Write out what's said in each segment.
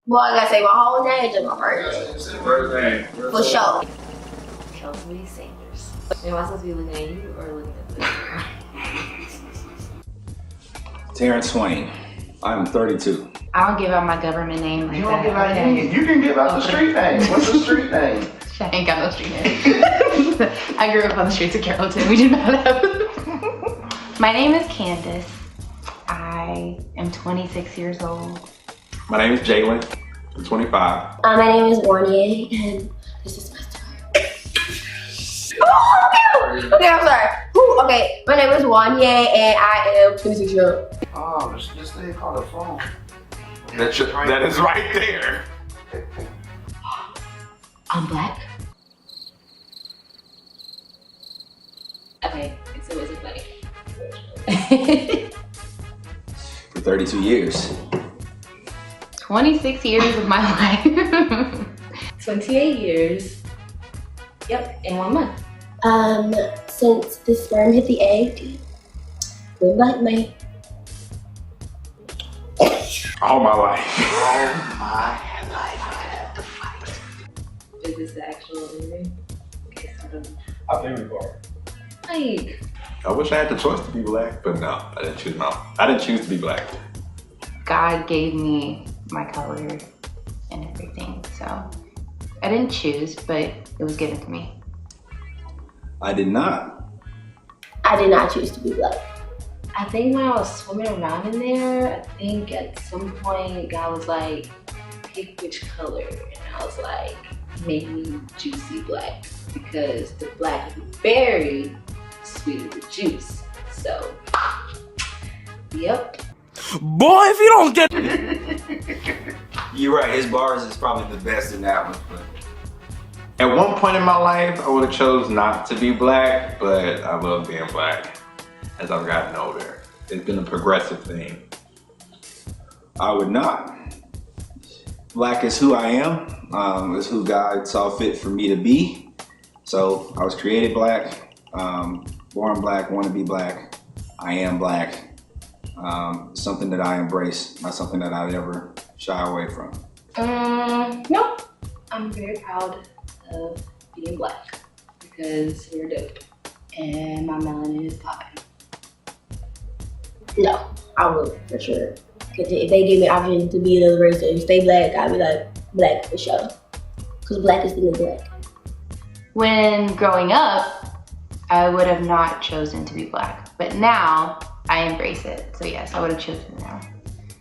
Well, I gotta say my whole name and my first name. First name. For sure. Kelsey Sanders. Am I supposed to be looking at you or looking at the Terrence Swain. I'm 32. I don't give out my government name like You that. don't give out any. You can give out the street name. What's the street name? I ain't got no street name. I grew up on the streets of Carrollton. We do not have. My name is Candace. I am 26 years old. My name is Jalen. I'm 25. My name is Warnie, and this is my story. Okay, I'm sorry. Okay, my name is Wanye, and I am 26 years old. Oh, just they call the phone. That is right there. I'm black. Okay, so was it funny? For 32 years. 26 years of my life. 28 years. Yep, in 1 month. Since the sperm hit the egg, we're black man. All my life. Is this the actual interview? Okay, so I've been recording. like, I wish I had the choice to be black, but no, I didn't choose. No, I didn't choose to be black. God gave me my color and everything, so I didn't choose, but it was given to me. I did not. I did not choose to be black. I think when I was swimming around in there, I think at some point God was like, pick which color, and I was like, maybe juicy black, because the black of the berry sweeter the juice. So, yep. Boy, if you don't get You're right, his bars is probably the best in that one. But At one point in my life, I would have chose not to be black, but I love being black as I've gotten older. It's been a progressive thing. I would not. Black is who I am. It's who God saw fit for me to be. So I was created black, born black, want to be black. I am black. Something that I embrace, not something that I'd ever shy away from. Nope. I'm very proud of being black because we're dope and my melanin is popping. No, I would for sure. Cause if they give me an option to be another race and stay black, I'd be like black for sure. Cause black is the new black. When growing up, I would have not chosen to be black, but now I embrace it. So yes, I would have chosen now.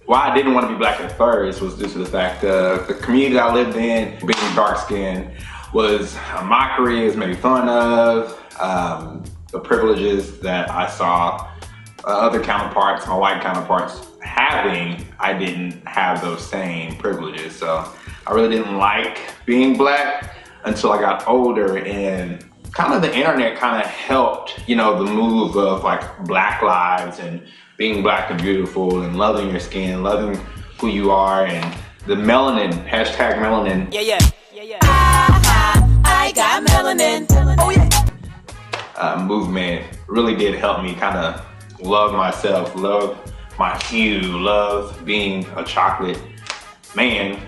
Why I didn't want to be black at first was due to the fact the community I lived in, being dark skinned, was a mockery, it was made fun of. The privileges that I saw other counterparts, my white counterparts having, I didn't have those same privileges. So I really didn't like being black until I got older, and kind of the internet kind of helped, you know, the move of like Black lives and being black and beautiful and loving your skin, loving who you are, and the melanin, hashtag melanin. Yeah. I got melanin. Oh yeah. Movement really did help me kind of love myself, love my hue, love being a chocolate man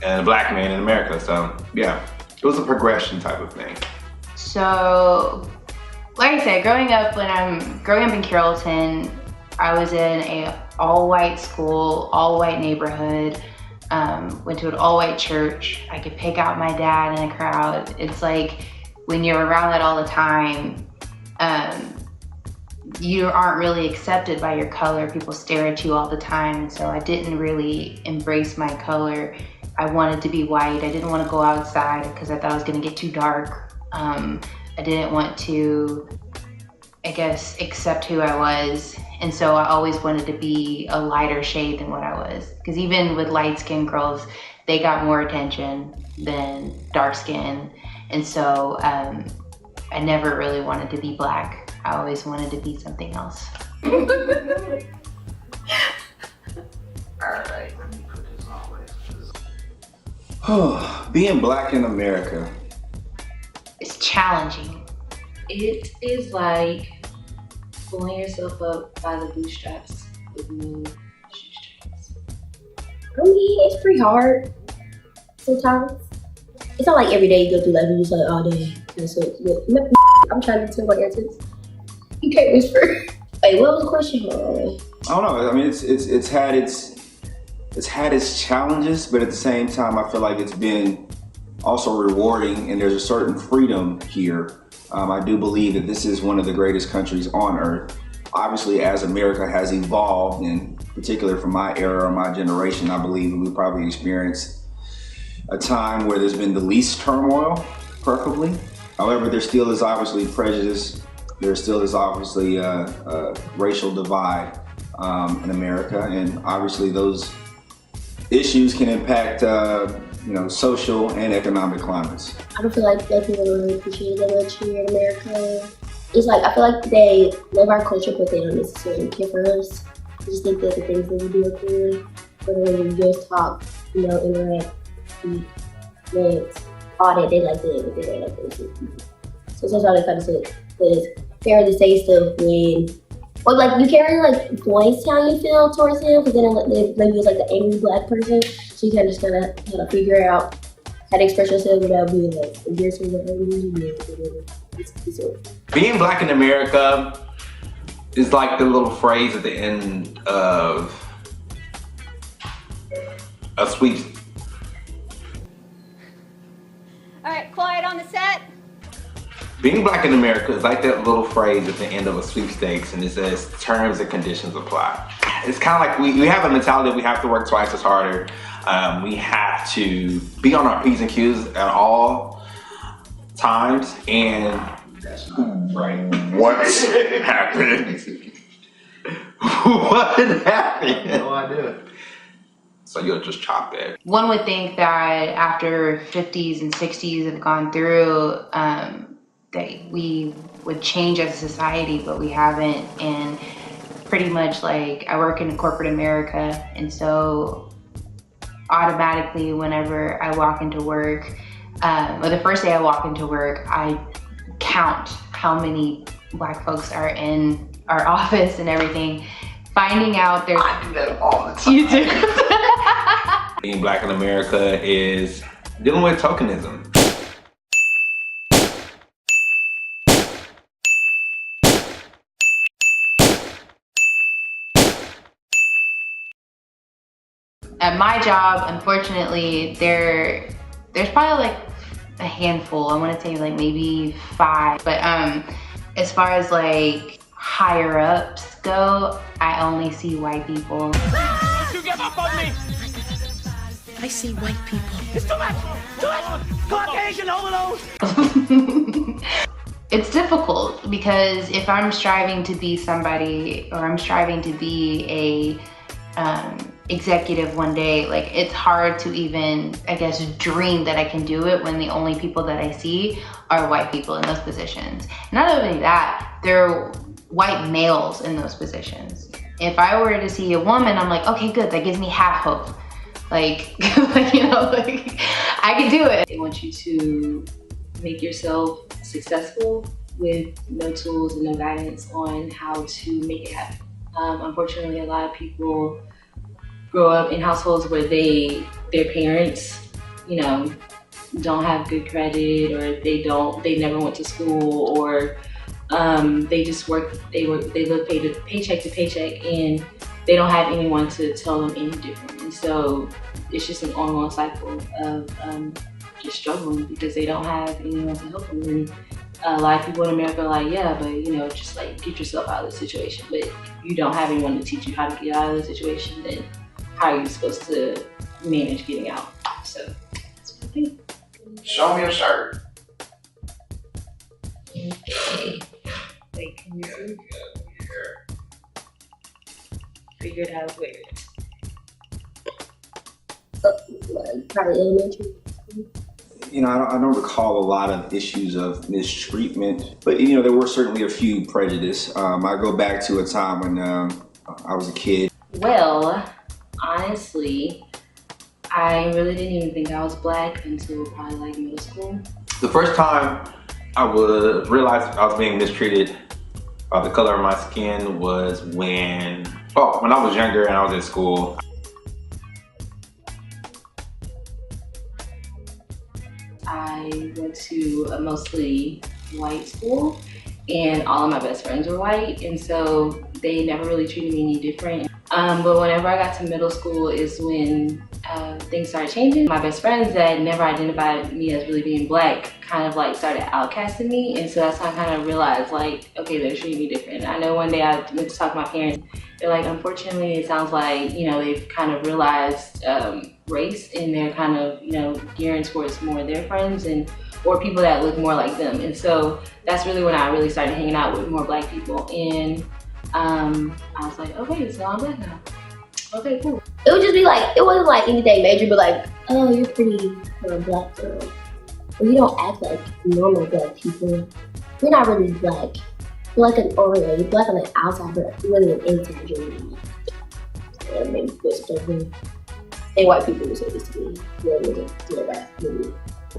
and a black man in America. So yeah, it was a progression type of thing. So, like I said, growing up in Carrollton, I was in a all-white school, all-white neighborhood, went to an all-white church. I could pick out my dad in a crowd. It's like when you're around that all the time, you aren't really accepted by your color. People stare at you all the time, and so I didn't really embrace my color. I wanted to be white. I didn't want to go outside because I thought it was going to get too dark. I didn't want to, I guess, accept who I was. And so I always wanted to be a lighter shade than what I was. Because even with light-skinned girls, they got more attention than dark skin. And so I never really wanted to be black. I always wanted to be something else. All right, let me put this on. Being black in America. It's challenging. It is like pulling yourself up by the bootstraps with no shoestrings. I mean, it's pretty hard sometimes. It's not like every day you go through life and you just like, oh dang, I'm trying to tell my answers. You can't whisper. Wait, what was the question? I don't know. I mean, it's had its challenges, but at the same time, I feel like it's been also rewarding, and there's a certain freedom here. I do believe that this is one of the greatest countries on earth. Obviously, as America has evolved, in particular from my era or my generation, I believe we probably experienced a time where there's been the least turmoil, preferably. However, there still is obviously prejudice. There still is obviously a racial divide in America, and obviously those issues can impact social and economic climates. I don't feel like black people don't really appreciate it that much here in America. It's like, I feel like they love our culture, but they don't necessarily care for us. I just think that the things that we do up here, whether we just talk, interact, dance, all that, they like that, but they don't like that. So sometimes they kind of say, it's fair to say stuff when, or like you can't really like voice how you feel towards him, because then maybe it's like the angry black person, so you kind of just gotta figure out how to express yourself without being like aggressive or angry. Being black in America is like the little phrase at the end of a sweep. All right, quiet on the set. Being black in America is like that little phrase at the end of a sweepstakes, and it says terms and conditions apply. It's kind of like we have a mentality that we have to work twice as harder. We have to be on our P's and Q's at all times, and that's not right. What happened? What happened? No idea. So you'll just chop it. One would think that after 50s and 60s have gone through, that we would change as a society, but we haven't. And pretty much like I work in corporate America, and so automatically whenever I walk into work, or the first day I walk into work, I count how many black folks are in our office and everything. Finding out there's— I do that all the time. You do? Being black in America is dealing with tokenism. At my job, unfortunately, there's probably like a handful. I want to say like maybe 5. But as far as like higher ups go, I only see white people. You give up on me! I see white people. It's too much! Too much! Caucasian overload! It's difficult because if I'm striving to be somebody, or I'm striving to be a executive one day, like it's hard to even, I guess, dream that I can do it when the only people that I see are white people in those positions. Not only that, there are white males in those positions. If I were to see a woman, I'm like, okay, good, that gives me half hope. Like, like I can do it. They want you to make yourself successful with no tools and no guidance on how to make it happen. Unfortunately, a lot of people grow up in households where their parents, don't have good credit, or they never went to school, or they just they live paycheck to paycheck, and they don't have anyone to tell them any differently. So it's just an ongoing cycle of just struggling because they don't have anyone to help them. And a lot of people in America are like, yeah, but just like get yourself out of the situation. But if you don't have anyone to teach you how to get out of the situation, then how are you supposed to manage getting out? So that's what I think. Show me a shirt. Okay. Wait, can you see? Figured out where it is. Probably elementary. I don't recall a lot of issues of mistreatment, but there were certainly a few prejudice. I go back to a time when I was a kid. Well, honestly, I really didn't even think I was black until probably like middle school. The first time I would realize I was being mistreated by the color of my skin was when I was younger and I was at school. I went to a mostly white school, and all of my best friends were white, and so they never really treated me any different. But whenever I got to middle school is when things started changing. My best friends that never identified me as really being black kind of like started outcasting me, and so that's when I kind of realized like, okay, they're treating me different. I know one day I went to talk to my parents. They're like, unfortunately, it sounds like, you know, they've kind of realized race, and they're kind of, you know, gearing towards more of their friends and or people that look more like them. And so that's really when I really started hanging out with more black people. And I was like, okay, so I'm black now. Okay, cool. It would just be like, it wasn't like anything major, but like, oh, you're pretty for a black girl. Or you don't act like normal black people. You're not really black. You're like an Oreo. You're black on the outside, but really an inside. You're maybe different. And white people would say this to me. Yeah, do that.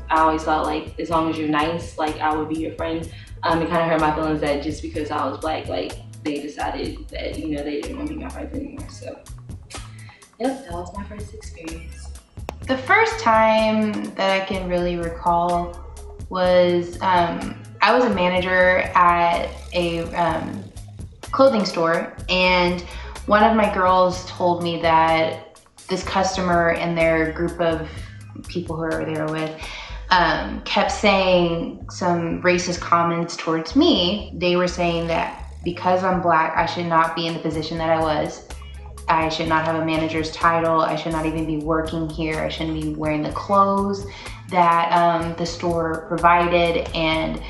I always thought like, as long as you're nice, like I would be your friend. It kind of hurt my feelings that just because I was black, like they decided that, you know, they didn't want to be my friends anymore. So, yep, that was my first experience. The first time that I can really recall was I was a manager at a clothing store, and one of my girls told me that this customer and their group of people who they were with kept saying some racist comments towards me. They were saying that because I'm black, I should not be in the position that I was. I should not have a manager's title. I should not even be working here. I shouldn't be wearing the clothes that the store provided. And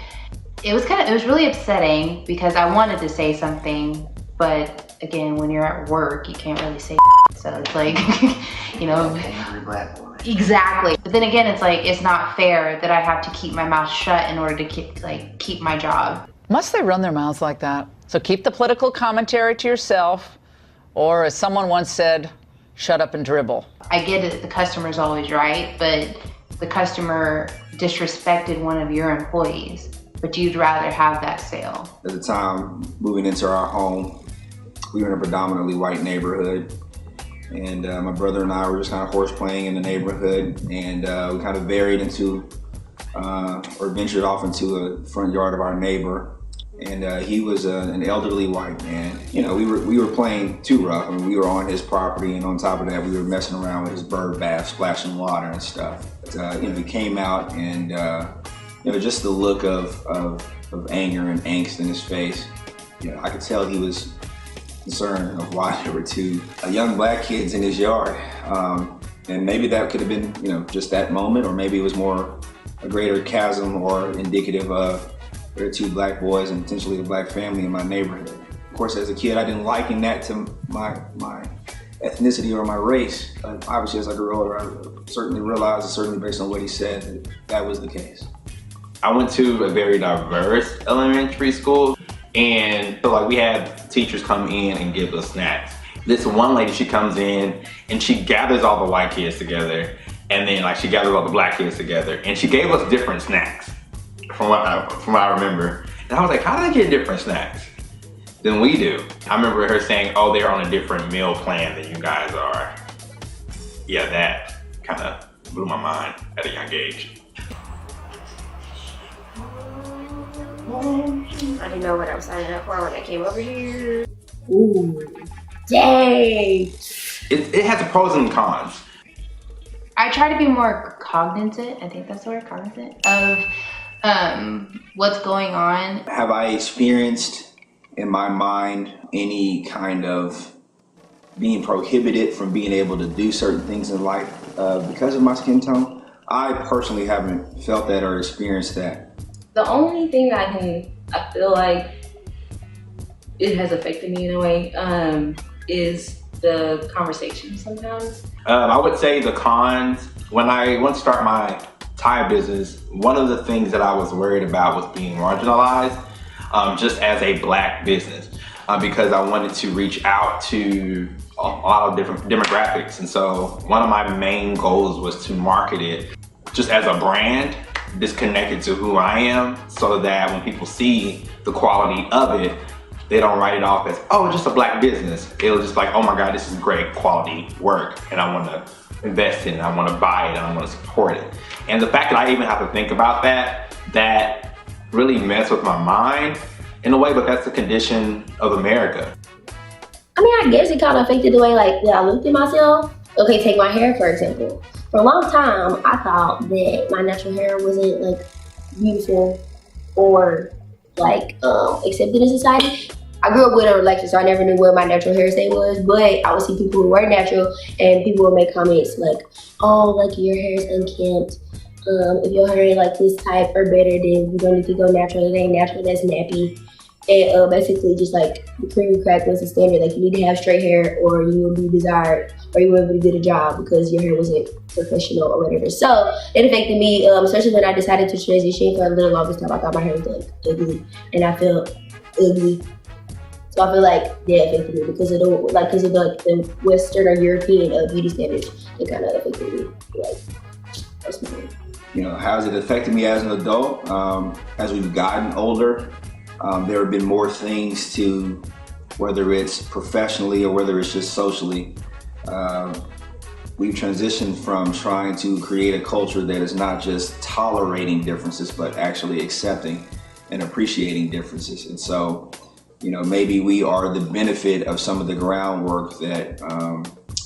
it was really upsetting because I wanted to say something, but again, when you're at work, you can't really say so it's like, you know. Angry black woman. Exactly. But then again, it's like, it's not fair that I have to keep my mouth shut in order to keep my job. Must they run their mouths like that? So keep the political commentary to yourself, or as someone once said, shut up and dribble. I get it, the customer's always right, but the customer disrespected one of your employees, but you'd rather have that sale. At the time, moving into our home, we were in a predominantly white neighborhood. And my brother and I were just kind of horse playing in the neighborhood, and we kind of varied into, or ventured off into a front yard of our neighbor. And he was an elderly white man. You know, we were playing too rough. I mean, we were on his property, and on top of that, we were messing around with his bird bath, splashing water and stuff. But, you know, he came out, and you know, just the look of anger and angst in his face. You know, I could tell he was concerned of why there were two young black kids in his yard. And maybe that could have been, you know, just that moment, or maybe it was more a greater chasm or indicative of there are two black boys and potentially a black family in my neighborhood. Of course, as a kid, I didn't liken that to my ethnicity or my race. Obviously, as I grew older, I certainly realized, certainly based on what he said, that was the case. I went to a very diverse elementary school, and so like we had teachers come in and give us snacks. This one lady, she comes in and she gathers all the white kids together, and then like she gathers all the black kids together, and she gave us different snacks from what I remember. And I was like, how do they get different snacks than we do? I remember her saying, oh, they're on a different meal plan than you guys are. Yeah, that kind of blew my mind at a young age. I didn't know what I was signing up for when I came over here. Ooh, dang. It has pros and cons. I try to be more cognizant, I think that's the word, cognizant, of what's going on. Have I experienced in my mind any kind of being prohibited from being able to do certain things in life because of my skin tone? I personally haven't felt that or experienced that. The only thing I feel like it has affected me in a way is the conversation sometimes. I would say the cons, when I went to start my tie business, one of the things that I was worried about was being marginalized just as a black business because I wanted to reach out to a lot of different demographics. And so one of my main goals was to market it just as a brand, disconnected to who I am, so that when people see the quality of it, they don't write it off as, oh, it's just a black business. It'll just like, oh my God, this is great quality work, and I want to invest in it, I want to buy it, and I want to support it. And the fact that I even have to think about that really messed with my mind in a way, but that's the condition of America. I mean, I guess it kind of affected the way like that I looked at myself. Okay, take my hair for example. For a long time, I thought that my natural hair wasn't like beautiful or like accepted in society. I grew up with a relaxer, so I never knew what my natural hair state was, but I would see people who were natural and people would make comments like, oh, like your hair is unkempt. If your hair is like this type or better, then you don't need to go natural. It ain't natural, that's nappy. And basically just like the creamy crack was the standard. Like you need to have straight hair or you will be desired or you wouldn't be good at a job because your hair wasn't professional or whatever. So it affected me, especially when I decided to transition. For a little longest time, I thought my hair was like ugly and I felt ugly. So I feel like that affected me because of the Western or European beauty standards. It kind of affected me. Like, that's my hair. You know, how's it affected me as an adult? As we've gotten older, there have been more things to, whether it's professionally or whether it's just socially. We've transitioned from trying to create a culture that is not just tolerating differences, but actually accepting and appreciating differences. And so, you know, maybe we are the benefit of some of the groundwork that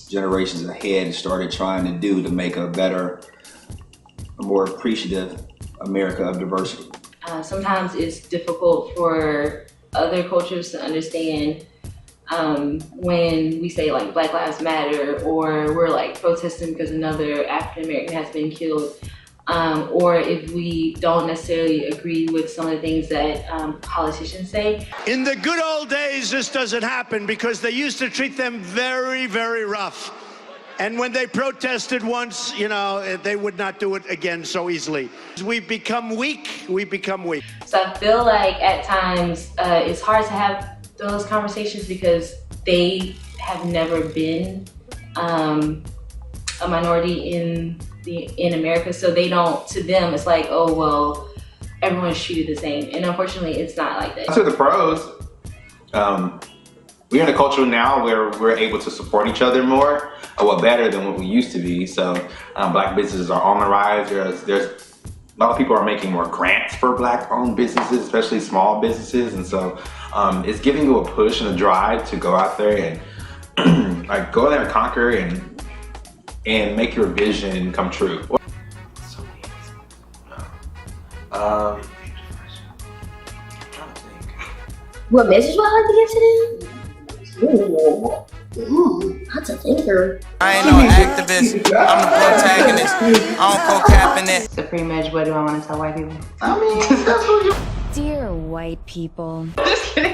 generations ahead started trying to do to make a better, a more appreciative America of diversity. Sometimes it's difficult for other cultures to understand when we say like Black Lives Matter or we're like protesting because another African American has been killed, or if we don't necessarily agree with some of the things that politicians say. In the good old days, this doesn't happen because they used to treat them very, very rough. And when they protested once, you know, they would not do it again so easily. We become weak, we become weak. So I feel like at times it's hard to have those conversations because they have never been a minority in America. So they don't, to them, it's like, oh, well, everyone's treated the same. And unfortunately, it's not like that. To the pros, we're in a culture now where we're able to support each other more, well, better than what we used to be. So Black businesses are on the rise. There's a lot of people are making more grants for Black-owned businesses, especially small businesses. And so it's giving you a push and a drive to go out there and like go there and conquer and make your vision come true. What message would I like to give to them? That's a thinker. I ain't no activist, I'm the protagonist. I don't co-cap in it. So pretty much, what do I want to tell white people? I mean, that's what you... Dear white people. Just kidding.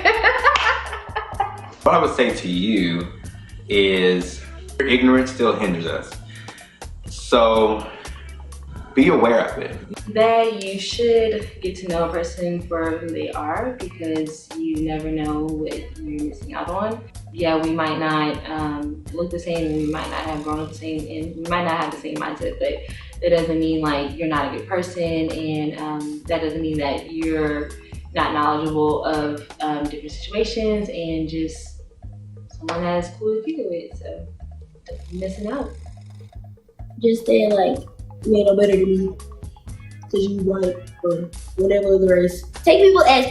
What I would say to you is ignorance still hinders us. So be aware of it. That you should get to know a person for who they are because you never know what you're missing out on. Yeah, we might not look the same and we might not have grown up the same and we might not have the same mindset, but that doesn't mean like you're not a good person, and that doesn't mean that you're not knowledgeable of different situations and just someone that's cool to kick it with, so you're missing out. Just saying like, you ain't no better than me because you white or whatever the race. Take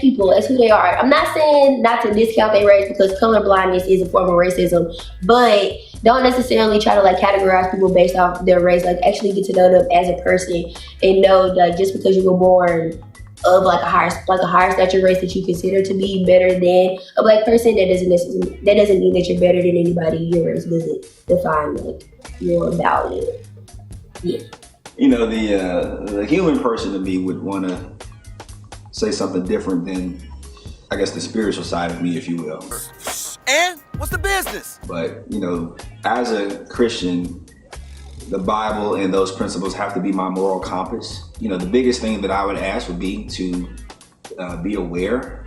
people as who they are. I'm not saying not to discount their race because colorblindness is a form of racism, but don't necessarily try to like categorize people based off their race. Like actually get to know them as a person and know that just because you were born of like a higher stature race that you consider to be better than a Black person, that doesn't mean that you're better than anybody. Your race doesn't define like your value. Yeah. You know, the human person to me would want to say something different than, I guess, the spiritual side of me, if you will. And what's the business? But, you know, as a Christian, the Bible and those principles have to be my moral compass. You know, the biggest thing that I would ask would be to be aware,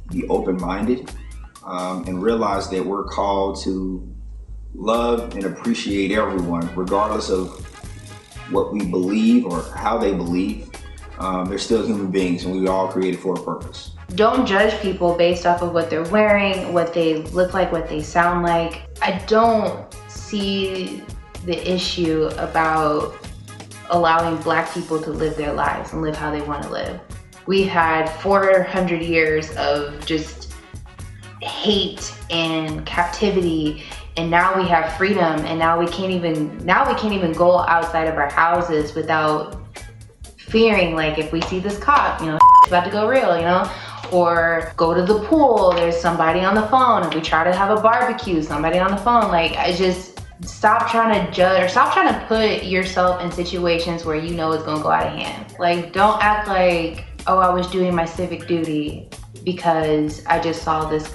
be open-minded, and realize that we're called to love and appreciate everyone, regardless of what we believe or how they believe. They're still human beings and we were all created for a purpose. Don't judge people based off of what they're wearing, what they look like, what they sound like. I don't see the issue about allowing Black people to live their lives and live how they want to live. We've had 400 years of just hate and captivity, and now we have freedom, and now we can't even go outside of our houses without fearing, like, if we see this cop, you know, it's about to go real, you know, or go to the pool, there's somebody on the phone. If we try to have a barbecue, somebody on the phone. Like, I just stop trying to judge, or stop trying to put yourself in situations where you know it's gonna go out of hand. Like, don't act like, oh, I was doing my civic duty because I just saw this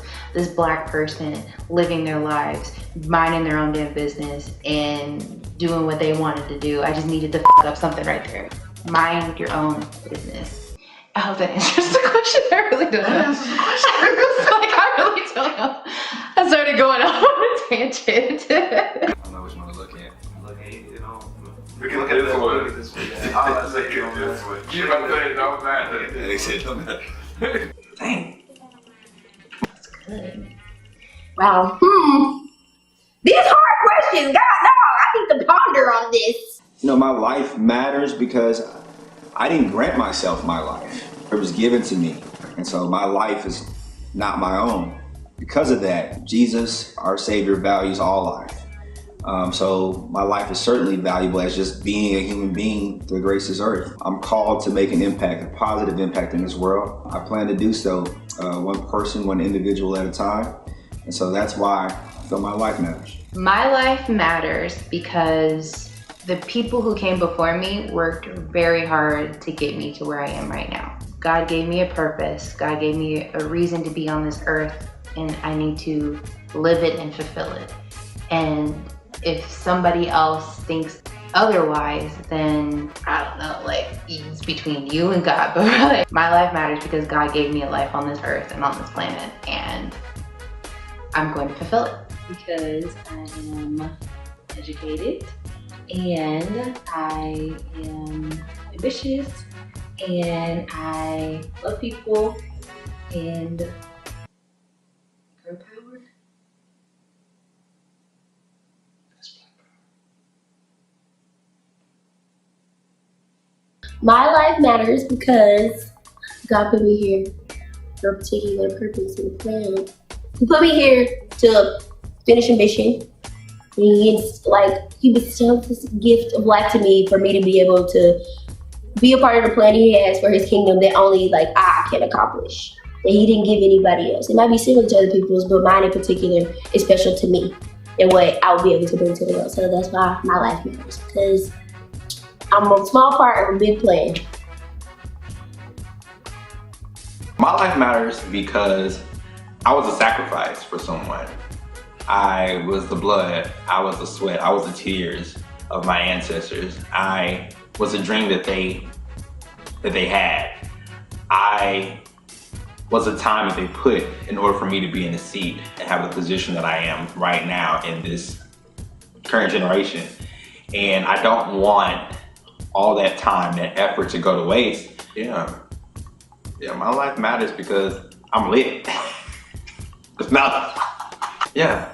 Black person living their lives, minding their own damn business and doing what they wanted to do. I just needed to f up something right there. Mind your own business. I hope that answers the question. I really don't know. I really don't know. I started going off on a tangent. I don't know which one to look at. Look at, you know. We can look at this one. Look at this one. Oh, that's like this one. You about to say it don't matter. They said don't matter. Dang. That's good. Wow. These hard questions. God, no, I need to ponder on this. You know, my life matters because I didn't grant myself my life. It was given to me. And so my life is not my own. Because of that, Jesus, our Savior, values all life. So my life is certainly valuable as just being a human being through the grace of earth. I'm called to make an impact, a positive impact in this world. I plan to do so one person, one individual at a time. And so that's why I feel my life matters. My life matters because the people who came before me worked very hard to get me to where I am right now. God gave me a purpose. God gave me a reason to be on this earth, and I need to live it and fulfill it. And if somebody else thinks otherwise, then I don't know, like, it's between you and God. But really, my life matters because God gave me a life on this earth and on this planet, and I'm going to fulfill it. Because I am educated, and I am ambitious, and I love people, and girl power. My life matters because God put me here for a particular purpose and plan. He put me here to finish a mission. He bestowed this gift of life to me for me to be able to be a part of the plan he has for his kingdom that only I can accomplish, that he didn't give anybody else. It might be similar to other people's, but mine in particular is special to me and what I will be able to bring to the world. So that's why my life matters, because I'm a small part of a big plan. My life matters because I was a sacrifice for someone. I was the blood, I was the sweat, I was the tears of my ancestors. I was a dream that they had. I was the time that they put in order for me to be in the seat and have the position that I am right now in this current generation. And I don't want all that time, that effort to go to waste. Yeah, my life matters because I'm lit. It's not, yeah.